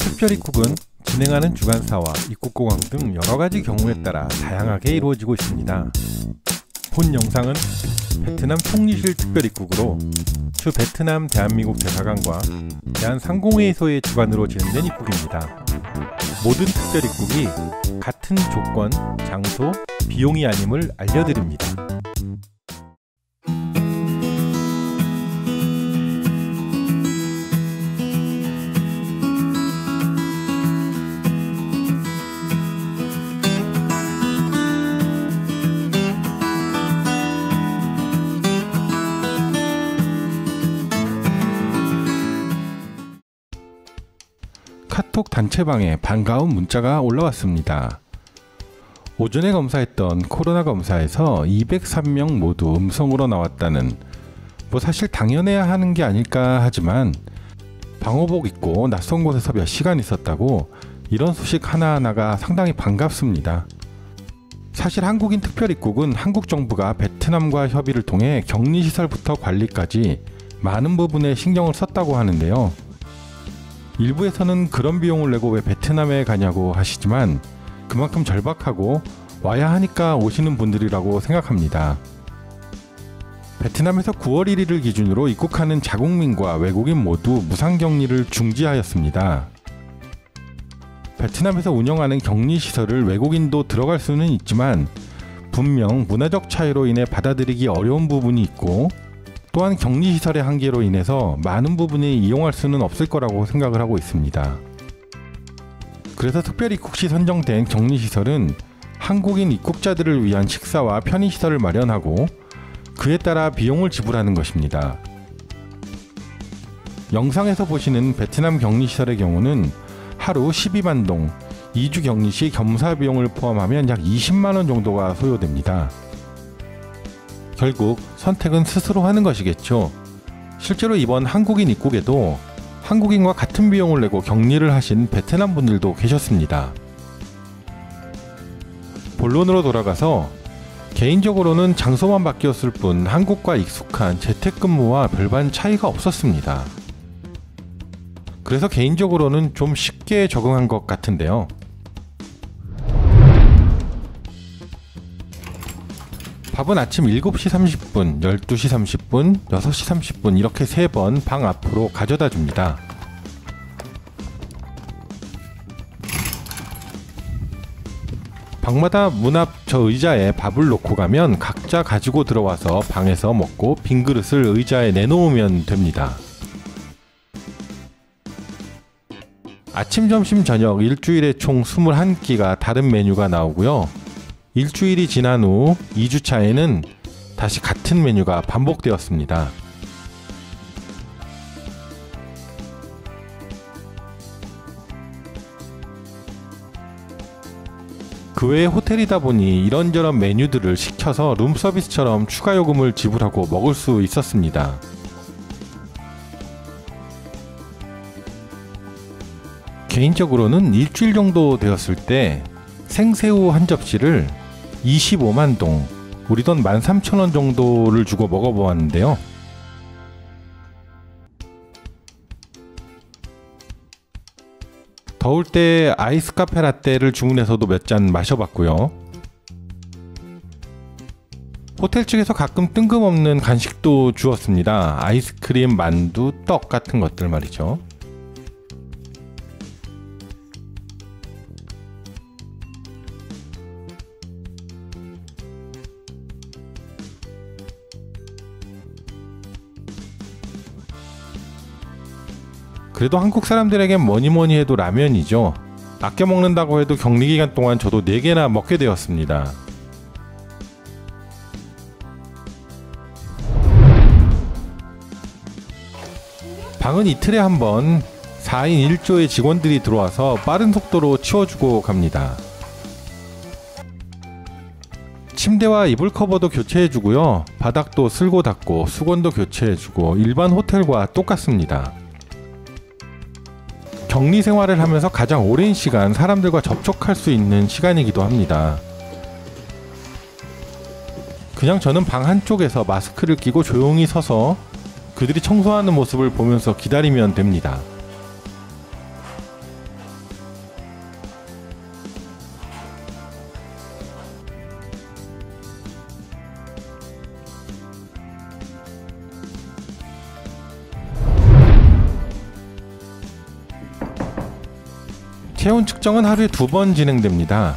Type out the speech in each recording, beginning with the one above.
특별입국은 진행하는 주관사와 입국공항 등 여러가지 경우에 따라 다양하게 이루어지고 있습니다. 본 영상은 베트남 총리실 특별입국으로 주 베트남 대한민국 대사관과 대한상공회의소의 주관으로 진행된 입국입니다. 모든 특별입국이 같은 조건, 장소, 비용이 아님을 알려드립니다. 카톡 단체방에 반가운 문자가 올라왔습니다. 오전에 검사했던 코로나 검사에서 203명 모두 음성으로 나왔다는, 사실 당연해야 하는 게 아닐까 하지만 방호복 입고 낯선 곳에서 몇 시간 있었다고, 이런 소식 하나하나가 상당히 반갑습니다. 사실 한국인 특별입국은 한국 정부가 베트남과 협의를 통해 격리시설부터 관리까지 많은 부분에 신경을 썼다고 하는데요. 일부에서는 그런 비용을 내고 왜 베트남에 가냐고 하시지만 그만큼 절박하고 와야 하니까 오시는 분들이라고 생각합니다. 베트남에서 9월 1일을 기준으로 입국하는 자국민과 외국인 모두 무상격리를 중지하였습니다. 베트남에서 운영하는 격리시설을 외국인도 들어갈 수는 있지만 분명 문화적 차이로 인해 받아들이기 어려운 부분이 있고, 또한 격리시설의 한계로 인해서 많은 부분이 이용할 수는 없을 거라고 생각을 하고 있습니다. 그래서 특별입국 시 선정된 격리시설은 한국인 입국자들을 위한 식사와 편의시설을 마련하고 그에 따라 비용을 지불하는 것입니다. 영상에서 보시는 베트남 격리시설의 경우는 하루 12만 동, 2주 격리 시 겸사 비용을 포함하면 약 20만원 정도가 소요됩니다. 결국 선택은 스스로 하는 것이겠죠. 실제로 이번 한국인 입국에도 한국인과 같은 비용을 내고 격리를 하신 베트남 분들도 계셨습니다. 본론으로 돌아가서 개인적으로는 장소만 바뀌었을 뿐 한국과 익숙한 재택근무와 별반 차이가 없었습니다. 그래서 개인적으로는 좀 쉽게 적응한 것 같은데요. 밥은 아침 7시 30분, 12시 30분, 6시 30분 이렇게 3번 방 앞으로 가져다 줍니다. 방마다 문 앞 저 의자에 밥을 놓고 가면 각자 가지고 들어와서 방에서 먹고 빈 그릇을 의자에 내놓으면 됩니다. 아침, 점심, 저녁 일주일에 총 21끼가 다른 메뉴가 나오고요. 일주일이 지난 후 2주차에는 다시 같은 메뉴가 반복되었습니다. 그 외에 호텔이다 보니 이런저런 메뉴들을 시켜서 룸서비스처럼 추가 요금을 지불하고 먹을 수 있었습니다. 개인적으로는 일주일 정도 되었을 때 생새우 한 접시를 25만 동, 우리 돈 13,000원 정도를 주고 먹어보았는데요. 더울 때 아이스 카페 라떼를 주문해서도 몇 잔 마셔봤고요. 호텔 측에서 가끔 뜬금없는 간식도 주었습니다. 아이스크림, 만두, 떡 같은 것들 말이죠. 그래도 한국 사람들에겐 뭐니뭐니 해도 라면이죠. 아껴 먹는다고 해도 격리 기간 동안 저도 4개나 먹게 되었습니다. 방은 이틀에 한 번 4인 1조의 직원들이 들어와서 빠른 속도로 치워주고 갑니다. 침대와 이불 커버도 교체해주고요. 바닥도 쓸고 닦고 수건도 교체해주고 일반 호텔과 똑같습니다. 격리 생활을 하면서 가장 오랜 시간 사람들과 접촉할 수 있는 시간이기도 합니다. 그냥 저는 방 한쪽에서 마스크를 끼고 조용히 서서 그들이 청소하는 모습을 보면서 기다리면 됩니다. 체온 측정은 하루에 2번 진행됩니다.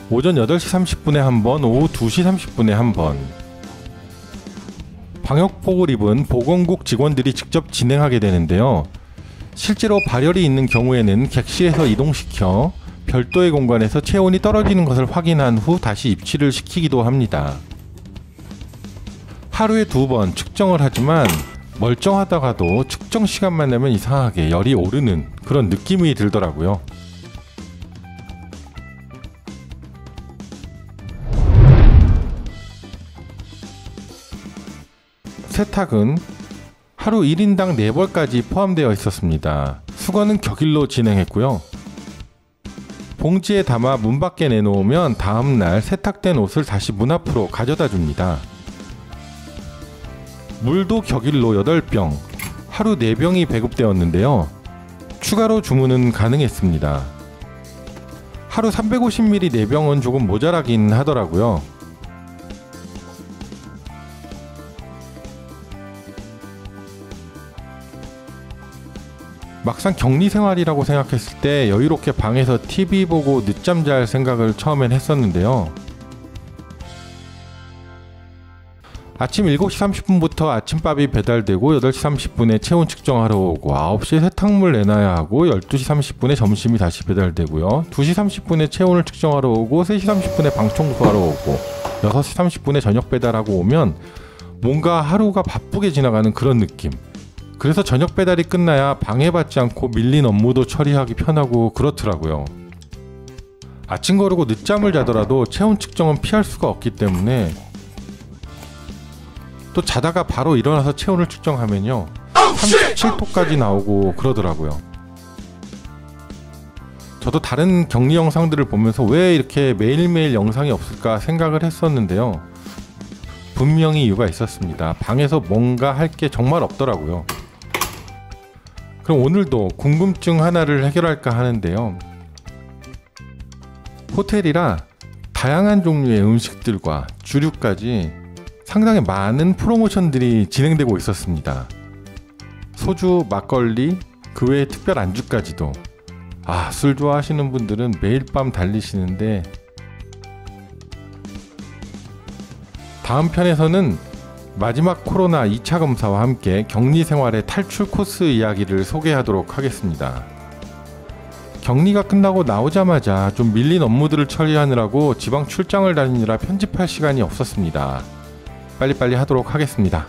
오전 8시 30분에 한 번, 오후 2시 30분에 한 번. 방역복을 입은 보건국 직원들이 직접 진행하게 되는데요. 실제로 발열이 있는 경우에는 객실에서 이동시켜 별도의 공간에서 체온이 떨어지는 것을 확인한 후 다시 입치를 시키기도 합니다. 하루에 2번 측정을 하지만 멀쩡하다가도 측정 시간만 되면 이상하게 열이 오르는 그런 느낌이 들더라고요. 세탁은 하루 1인당 4벌까지 포함되어 있었습니다. 수거는 격일로 진행했고요. 봉지에 담아 문 밖에 내놓으면 다음날 세탁된 옷을 다시 문 앞으로 가져다 줍니다. 물도 격일로 8병, 하루 4병이 배급되었는데요. 추가로 주문은 가능했습니다. 하루 350ml 4병은 조금 모자라긴 하더라고요. 막상 격리 생활이라고 생각했을 때 여유롭게 방에서 TV 보고 늦잠 잘 생각을 처음엔 했었는데요. 아침 7시 30분부터 아침밥이 배달되고 8시 30분에 체온 측정하러 오고 9시에 세탁물 내놔야 하고 12시 30분에 점심이 다시 배달되고요. 2시 30분에 체온을 측정하러 오고 3시 30분에 방 청소하러 오고 6시 30분에 저녁 배달하고 오면 뭔가 하루가 바쁘게 지나가는 그런 느낌. 그래서 저녁 배달이 끝나야 방해받지 않고 밀린 업무도 처리하기 편하고 그렇더라고요. 아침 거르고 늦잠을 자더라도 체온 측정은 피할 수가 없기 때문에 또 자다가 바로 일어나서 체온을 측정하면요 37도까지 나오고 그러더라고요. 저도 다른 격리 영상들을 보면서 왜 이렇게 매일매일 영상이 없을까 생각을 했었는데요. 분명히 이유가 있었습니다. 방에서 뭔가 할 게 정말 없더라고요. 그럼 오늘도 궁금증 하나를 해결할까 하는데요. 호텔이라 다양한 종류의 음식들과 주류까지 상당히 많은 프로모션들이 진행되고 있었습니다. 소주, 막걸리, 그 외에 특별 안주까지도. 술 좋아하시는 분들은 매일 밤 달리시는데 다음 편에서는 마지막 코로나 2차 검사와 함께 격리 생활의 탈출 코스 이야기를 소개하도록 하겠습니다. 격리가 끝나고 나오자마자 좀 밀린 업무들을 처리하느라고 지방 출장을 다니느라 편집할 시간이 없었습니다. 빨리빨리 하도록 하겠습니다.